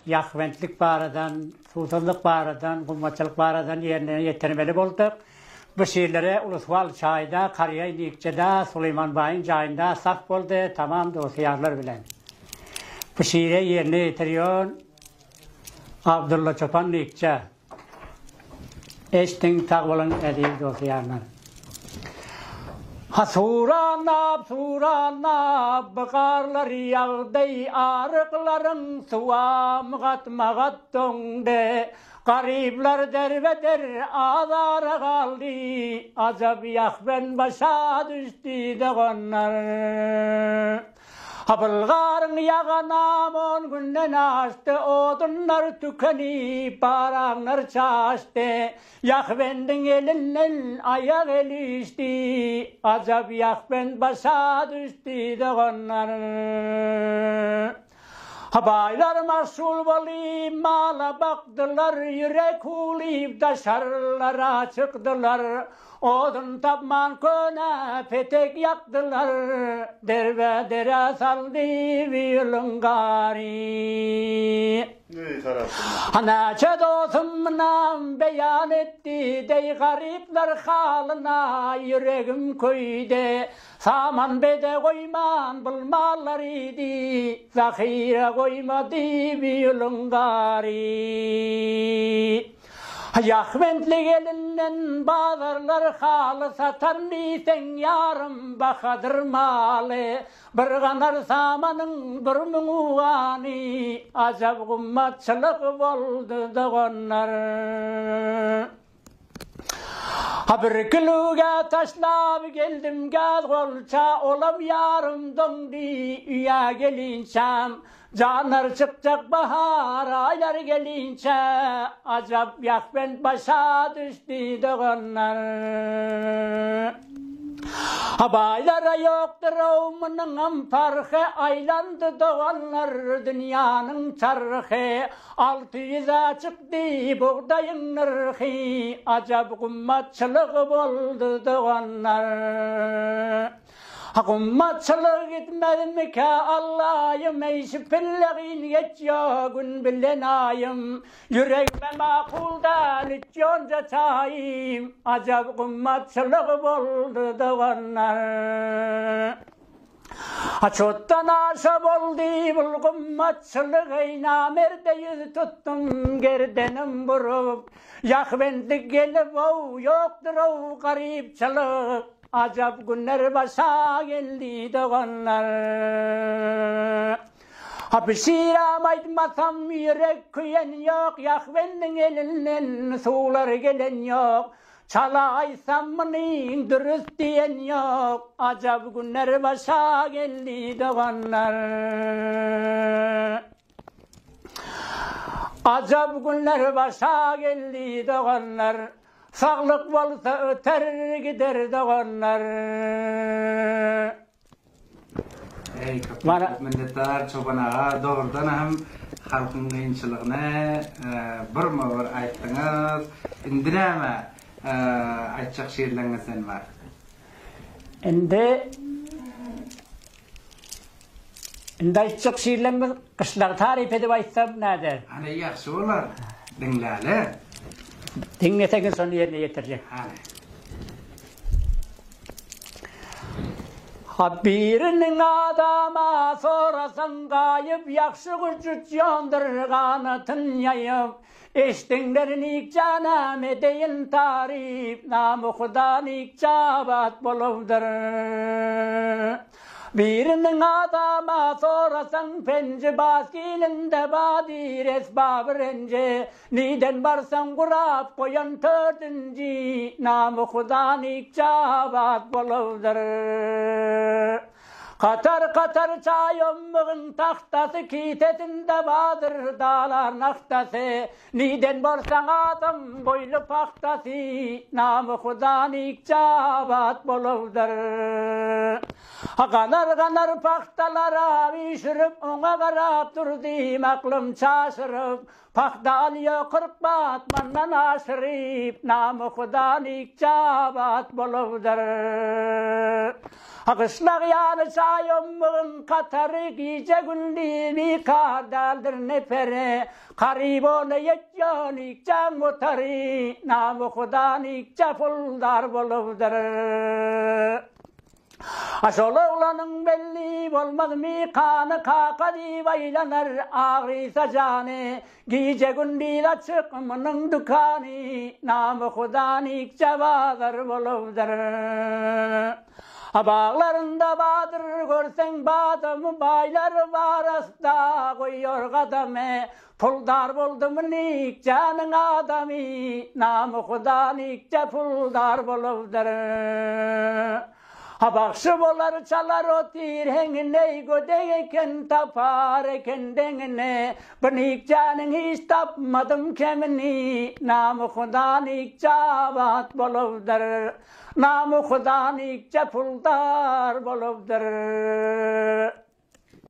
yakventlik baradan, sultanlık baradan, kummaçılık baradan yerine yetirmeli olduk. Bu şiirlere Ulusal Çay'da, Kariyay Nikçe'de, Süleyman Bay'ın Cay'ında saf oldu, tamam dostiyarlar bilen. Bu şiire yerine yetiriyor Abdullah Çopan Nikçe. Eştin tağvalın edil dostiyarlar. Ha suranab, bıkarlar yağday, arıkların suva mıgat döngde. Garipler derbeder, azara kaldı, azap yakben başa düştü de onlar. Ha bulgarın yağanam 10 günden açtı, odunlar tükenip, paranlar çaştı. Yakbendin elinden ayak elişti, azap yakben başa düştü de onlar. Habaylar masul valim mala baktılar, yürek ulip daşarlara çıktılar. Odun tapman köne petek yaktılar, derbedere saldı vilungari. Hanaçe dostumdan beyan etti, dey garipler halına yüreğim köyde. Saman bede koyman bulmalar idi, zahire koymadı vilungari. Yakventli elinden bazarlar halı satar nisen yarım bakadır malı. Bir kanar samanın bir muğani, acab kummatçılık oldu da onlar. Ha bir kiloga taşlap geldim gaz kolça, olam yarım döndü üye gelinçem. Canar çıkacak bahar, aylar gelince, acap yakben başa düştü de onlar. Habaylara yoktur ovmunun farkı, aylandı doğanlar dünyanın çarkı. 600'e çıktı buğdayın nırkı, acap kummatçılık oldu doğanlar. Kummatçılık gitmedim mi ki Allah'ım, eyşi pilleğin geçiyor gün bilenayım. Yürekme makuldan içyonca çayım, acab kummatçılık oldu doğanlar. Çottan aşab oldu bul kummatçılık, namerde yüz tuttum gerdenim vurup. Yakvendik gelip yoktur o garipçılık, acab günler başa geldi doğanlar. Hapşiram aytmasam yürek küyen yok, yakvenin elinden sular gelen yok. Çala aysam mınin dürüst diyen yok, acab günler başa geldi doğanlar. Acab günler başa geldi doğanlar. Sağlık olsa öter gider doğanlar. Çok minnettar Çoban ağa, doğrudan hem halkın kıyınçılığına bir ayttınız. İndireme aytacak şiirlerinizden var. Indi aytacak şiirlerimiz kışlar tarif edip aytsam nedir? Hani yaxşı olar, dinleli. Dinletegin sonu yerine getirecek. Ha birinin adama sorasan gayip, yakşı gücüt yondırganı tınyayıp. Eştinlerin ikcanam edeyin tarif, namı Hudan ikcabat boluvdur. Birinin adama sorasan penci baskilinde badir esbabı rence. Niden varsan kurap koyan tördünci, namı Hudan ikcabat boluvdur. Katar katar çayımın tahtası, kitetinde badır dağlar naktası. Niden borsan adam boylu paktası, namı Hudan ikcabat boluvdur. Kanar kanar paktalara bişirip, ona karap durdum aklım şaşırıp. Pakta alıyor 40 bat mandan aşırıp, namı Hudan ikcabat boluvdur. Kışlak yanı ayımın katarı gece gündü bir kardaldır nefere karibonu yetyonik can mutarı namı kudanik çapuldar boluvdur Aşol oğlanın belli olmaz mı kanı kakadi baylanır ağrıysa canı gece gündüz açıkmının dükkanı namı kudanik cevazar boluvdur Bağlarında badır görsen badımı baylar varasta koyuyor kadame Puldar buldum nik canın adamı namı kudanikçe puldar boluvdur Bakşı bolar çalar o tirhengine gödeyken tapar eken dengine Bınik canın hiç tapmadım kemini namı kudanik cavat boluvdur Namı kudanik puldar boluvdur